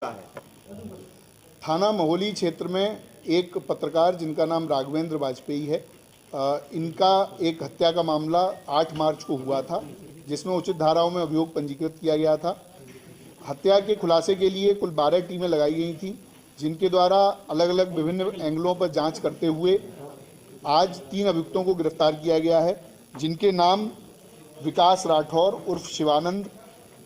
थाना महोली क्षेत्र में एक पत्रकार जिनका नाम राघवेंद्र वाजपेयी है, इनका एक हत्या का मामला 8 मार्च को हुआ था, जिसमें उचित धाराओं में अभियोग पंजीकृत किया गया था। हत्या के खुलासे के लिए कुल 12 टीमें लगाई गई थी, जिनके द्वारा अलग अलग विभिन्न एंगलों पर जांच करते हुए आज 3 अभियुक्तों को गिरफ्तार किया गया है, जिनके नाम विकास राठौर उर्फ शिवानंद,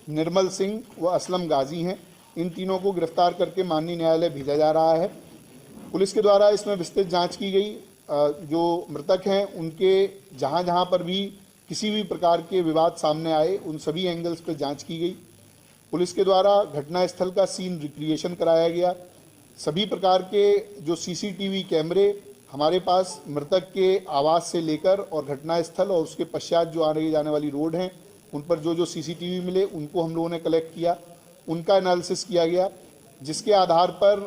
निर्मल सिंह व असलम गाजी हैं। इन तीनों को गिरफ्तार करके माननीय न्यायालय भेजा जा रहा है। पुलिस के द्वारा इसमें विस्तृत जांच की गई। जो मृतक हैं उनके जहां जहां पर भी किसी भी प्रकार के विवाद सामने आए, उन सभी एंगल्स पर जांच की गई। पुलिस के द्वारा घटनास्थल का सीन रिक्रिएशन कराया गया। सभी प्रकार के जो सीसीटीवी कैमरे हमारे पास मृतक के आवास से लेकर और घटनास्थल और उसके पश्चात जो आने जाने वाली रोड हैं, उन पर जो सीसीटीवी मिले उनको हम लोगों ने कलेक्ट किया, उनका एनालिसिस किया गया, जिसके आधार पर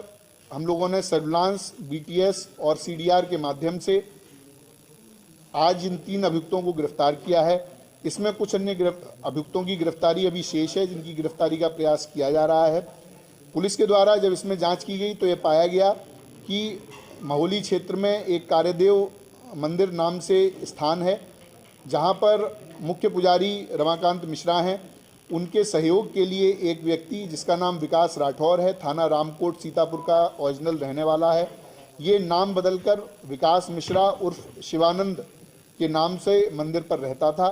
हम लोगों ने सर्विलांस, बीटीएस और सीडीआर के माध्यम से आज इन 3 अभियुक्तों को गिरफ्तार किया है। इसमें कुछ अन्य अभियुक्तों की गिरफ्तारी अभी शेष है, जिनकी गिरफ्तारी का प्रयास किया जा रहा है। पुलिस के द्वारा जब इसमें जांच की गई तो ये पाया गया कि महोली क्षेत्र में एक कार्यदेव मंदिर नाम से स्थान है, जहां पर मुख्य पुजारी रमाकांत मिश्रा हैं। उनके सहयोग के लिए एक व्यक्ति जिसका नाम विकास राठौर है, थाना रामकोट सीतापुर का ओरिजिनल रहने वाला है, ये नाम बदलकर विकास मिश्रा उर्फ शिवानंद के नाम से मंदिर पर रहता था।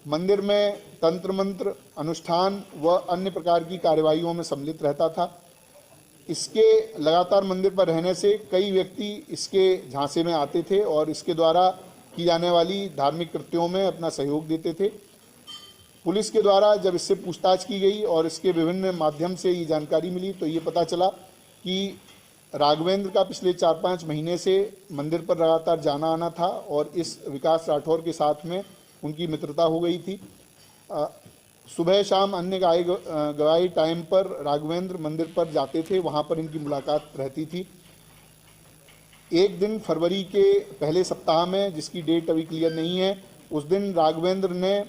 मंदिर में तंत्र मंत्र, अनुष्ठान व अन्य प्रकार की कार्यवाहियों में सम्मिलित रहता था। इसके लगातार मंदिर पर रहने से कई व्यक्ति इसके झांसे में आते थे और इसके द्वारा की जाने वाली धार्मिक कृत्यों में अपना सहयोग देते थे। पुलिस के द्वारा जब इससे पूछताछ की गई और इसके विभिन्न माध्यम से ये जानकारी मिली तो ये पता चला कि राघवेंद्र का पिछले 4-5 महीने से मंदिर पर लगातार जाना आना था और इस विकास राठौर के साथ में उनकी मित्रता हो गई थी। सुबह शाम अन्य गवाही टाइम पर राघवेंद्र मंदिर पर जाते थे, वहाँ पर इनकी मुलाकात रहती थी। एक दिन फरवरी के पहले सप्ताह में, जिसकी डेट अभी क्लियर नहीं है, उस दिन राघवेंद्र ने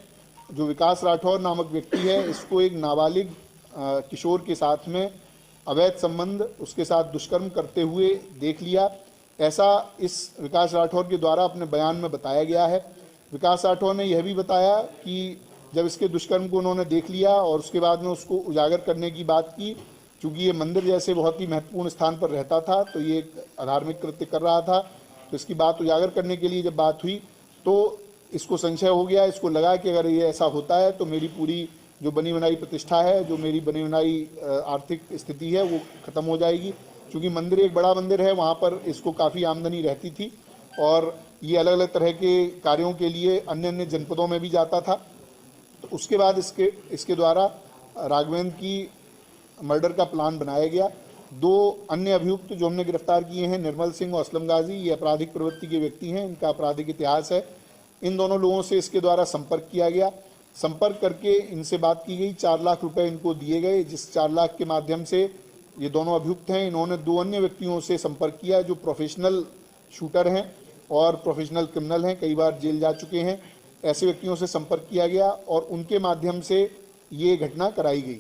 जो विकास राठौर नामक व्यक्ति है, इसको एक नाबालिग किशोर के साथ में अवैध संबंध, उसके साथ दुष्कर्म करते हुए देख लिया। ऐसा इस विकास राठौर के द्वारा अपने बयान में बताया गया है। विकास राठौर ने यह भी बताया कि जब इसके दुष्कर्म को उन्होंने देख लिया और उसके बाद में उसको उजागर करने की बात की, चूँकि ये मंदिर जैसे बहुत ही महत्वपूर्ण स्थान पर रहता था तो ये अधार्मिक कृत्य कर रहा था, तो इसकी बात उजागर करने के लिए जब बात हुई तो इसको संशय हो गया। इसको लगा कि अगर ये ऐसा होता है तो मेरी पूरी जो बनी बनाई प्रतिष्ठा है, जो मेरी बनी बनाई आर्थिक स्थिति है, वो ख़त्म हो जाएगी। क्योंकि मंदिर एक बड़ा मंदिर है, वहाँ पर इसको काफ़ी आमदनी रहती थी और ये अलग अलग तरह के कार्यों के लिए अन्य अन्य जनपदों में भी जाता था। तो उसके बाद इसके द्वारा राघवेंद्र की मर्डर का प्लान बनाया गया। 2 अन्य अभियुक्त जो हमने गिरफ्तार किए हैं, निर्मल सिंह और असलम गाजी, ये आपराधिक प्रवृत्ति के व्यक्ति हैं, इनका आपराधिक इतिहास है। इन दोनों लोगों से इसके द्वारा संपर्क किया गया। संपर्क करके इनसे बात की गई, 4 लाख रुपए इनको दिए गए, जिस 4 लाख के माध्यम से ये दोनों अभियुक्त हैं, इन्होंने 2 अन्य व्यक्तियों से संपर्क किया जो प्रोफेशनल शूटर हैं और प्रोफेशनल क्रिमिनल हैं, कई बार जेल जा चुके हैं। ऐसे व्यक्तियों से संपर्क किया गया और उनके माध्यम से ये घटना कराई गई।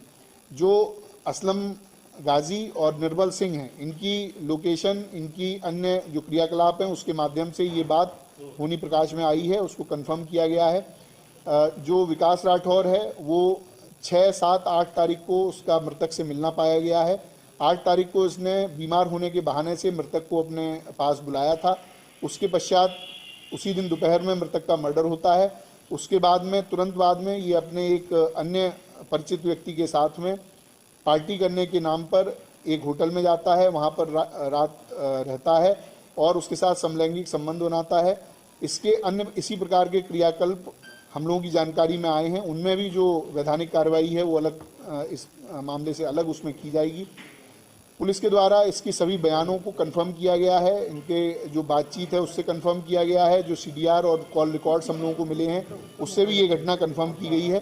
जो असलम गाजी और निर्मल सिंह हैं, इनकी लोकेशन, इनकी अन्य जो क्रियाकलाप हैं, उसके माध्यम से ये बात होनी प्रकाश में आई है, उसको कंफर्म किया गया है। जो विकास राठौर है वो 6, 7, 8 तारीख को उसका मृतक से मिलना पाया गया है। 8 तारीख को इसने बीमार होने के बहाने से मृतक को अपने पास बुलाया था। उसके पश्चात उसी दिन दोपहर में मृतक का मर्डर होता है। उसके बाद में तुरंत बाद में ये अपने एक अन्य परिचित व्यक्ति के साथ में पार्टी करने के नाम पर एक होटल में जाता है, वहाँ पर रात रहता है और उसके साथ समलैंगिक संबंध बनाता है। इसके अन्य इसी प्रकार के क्रियाकल्प हम लोगों की जानकारी में आए हैं। उनमें भी जो वैधानिक कार्रवाई है वो अलग, इस मामले से अलग उसमें की जाएगी। पुलिस के द्वारा इसकी सभी बयानों को कंफर्म किया गया है, इनके जो बातचीत है उससे कंफर्म किया गया है, जो सीडीआर और कॉल रिकॉर्ड्स हम लोगों को मिले हैं उससे भी ये घटना कंफर्म की गई है।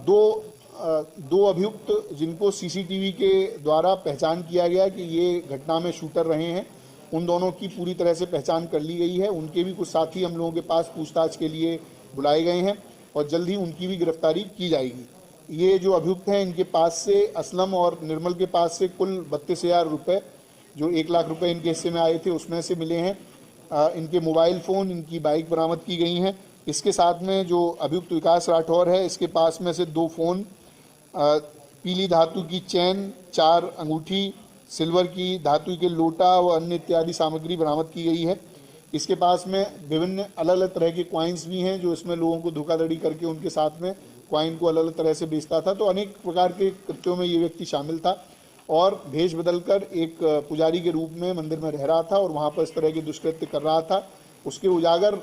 2 अभियुक्त जिनको सीसीटीवी के द्वारा पहचान किया गया कि ये घटना में शूटर रहे हैं, उन दोनों की पूरी तरह से पहचान कर ली गई है। उनके भी कुछ साथी हम लोगों के पास पूछताछ के लिए बुलाए गए हैं और जल्द ही उनकी भी गिरफ्तारी की जाएगी। ये जो अभियुक्त हैं इनके पास से असलम और निर्मल के पास से कुल 32,000 रुपये, जो 1 लाख रुपए इनके हिस्से में आए थे उसमें से मिले हैं। इनके मोबाइल फ़ोन, इनकी बाइक बरामद की गई हैं। इसके साथ में जो अभियुक्त विकास राठौर है, इसके पास में से 2 फ़ोन, पीली धातु की चैन, 4 अंगूठी, सिल्वर की धातु के लोटा व अन्य इत्यादि सामग्री बरामद की गई है। इसके पास में विभिन्न अलग अलग तरह के कॉइन्स भी हैं, जो इसमें लोगों को धोखाधड़ी करके उनके साथ में कॉइन को अलग अलग तरह से बेचता था। तो अनेक प्रकार के कृत्यों में ये व्यक्ति शामिल था और भेष बदलकर एक पुजारी के रूप में मंदिर में रह रहा था और वहाँ पर इस तरह के दुष्कृत्य कर रहा था। उसके उजागर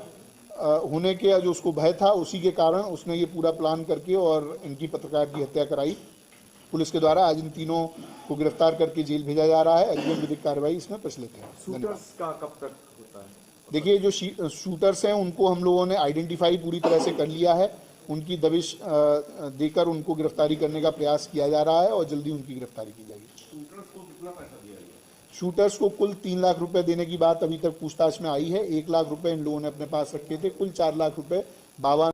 होने के जो उसको भय था, उसी के कारण उसने ये पूरा प्लान करके और इनकी पत्रकार की हत्या कराई। पुलिस के द्वारा आज इन तीनों को गिरफ्तार करके जेल भेजा जा रहा है। अग्रिम विधिक कार्रवाई इसमें प्रचलित है। शूटर्स का कब तक होता है? देखिए, जो शूटर्स हैं उनको हम लोगों ने आइडेंटिफाई पूरी तरह से कर लिया है। उनकी दबिश देकर उनको गिरफ्तारी करने का प्रयास किया जा रहा है और जल्दी उनकी गिरफ्तारी की जाएगी। शूटर्स को कितना पैसा दिया गया? शूटर्स को कुल 3 लाख रुपए देने की बात अभी तक पूछताछ में आई है। 1 लाख रुपए इन लोगों ने अपने पास रखे थे। कुल 4 लाख रुपए बाबा।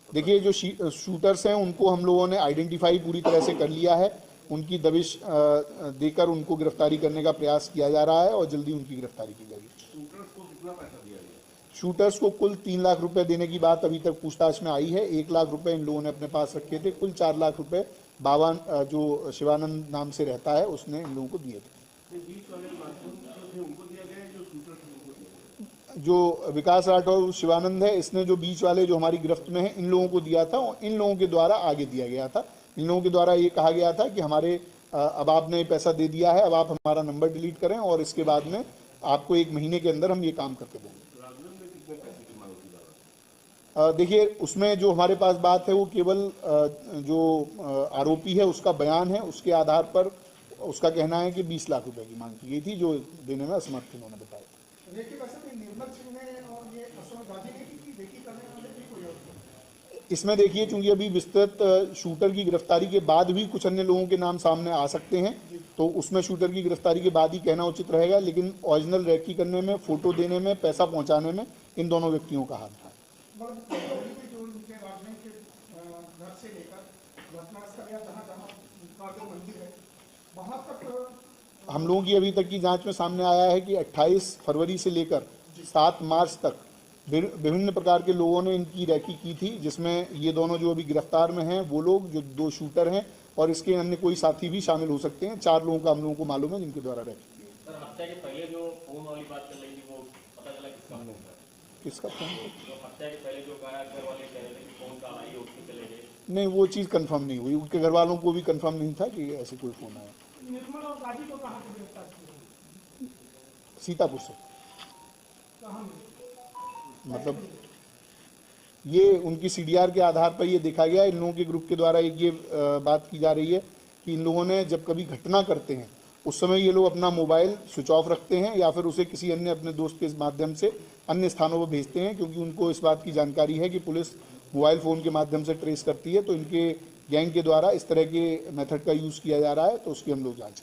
देखिए, जो शूटर्स हैं उनको हम लोगों ने आइडेंटिफाई पूरी तरह से कर लिया है। उनकी दबिश देकर उनको गिरफ्तारी करने का प्रयास किया जा रहा है और जल्दी उनकी गिरफ्तारी की जाएगी। शूटर्स को कितना पैसा दिया गया? शूटर्स को कुल 3 लाख रुपए देने की बात अभी तक पूछताछ में आई है। 1 लाख रुपए इन लोगों ने अपने पास रखे थे। कुल 4 लाख रुपए बाबा, जो शिवानंद नाम से रहता है, उसने इन लोगों को दिए थे। जो विकास राठौर शिवानंद है, इसने जो बीच वाले जो हमारी गिरफ्त में है, इन लोगों को दिया था और इन लोगों के द्वारा आगे दिया गया था। इन लोगों के द्वारा ये कहा गया था कि हमारे अब आपने पैसा दे दिया है, अब आप हमारा नंबर डिलीट करें और इसके बाद में आपको 1 महीने के अंदर हम ये काम करके देंगे। देखिए, उसमें जो हमारे पास बात है वो केवल जो आरोपी है उसका बयान है। उसके आधार पर उसका कहना है कि 20 लाख रुपए की मांग की गई थी, जो देने में असमर्थ उन्होंने बताया। इसमें देखिए, चूंकि अभी विस्तृत शूटर की गिरफ्तारी के बाद भी कुछ अन्य लोगों के नाम सामने आ सकते हैं, तो उसमें शूटर की गिरफ्तारी के बाद ही कहना उचित रहेगा। लेकिन ओरिजिनल रेकी करने में, फोटो देने में, पैसा पहुंचाने में इन दोनों व्यक्तियों का हाथ था। हम लोगों की अभी तक की जांच में सामने आया है कि 28 फरवरी से लेकर 7 मार्च तक विभिन्न प्रकार के लोगों ने इनकी रैकी की थी, जिसमें ये दोनों जो अभी गिरफ्तार में हैं वो लोग, जो 2 शूटर हैं, और इसके अन्य कोई साथी भी शामिल हो सकते हैं। 4 लोगों का हम लोगों को मालूम है जिनके द्वारा रैकी की। सर, हत्या के पहले जो फोन वाली बात चल रही थी, वो पता चला किसका फोन था? किसका फोन? हत्या के पहले जो कहा घर वाले कह रहे थे कि फोन का आई, उठ के चले गए। नहीं, वो चीज़ कंफर्म नहीं हुई। उनके घर वालों को भी कंफर्म नहीं था कि ऐसे कोई फोन आया। निर्मल और गाजी को कहाँ से गिरफ्तार किया? सीतापुर से। कहाँ? मतलब ये उनकी सीडीआर के आधार पर ये देखा गया। इन लोगों के ग्रुप के द्वारा एक ये बात की जा रही है कि इन लोगों ने जब कभी घटना करते हैं उस समय ये लोग अपना मोबाइल स्विच ऑफ रखते हैं या फिर उसे किसी अन्य अपने दोस्त के माध्यम से अन्य स्थानों पर भेजते हैं, क्योंकि उनको इस बात की जानकारी है कि पुलिस मोबाइल फ़ोन के माध्यम से ट्रेस करती है। तो इनके गैंग के द्वारा इस तरह के मेथड का यूज़ किया जा रहा है, तो उसकी हम लोग जांच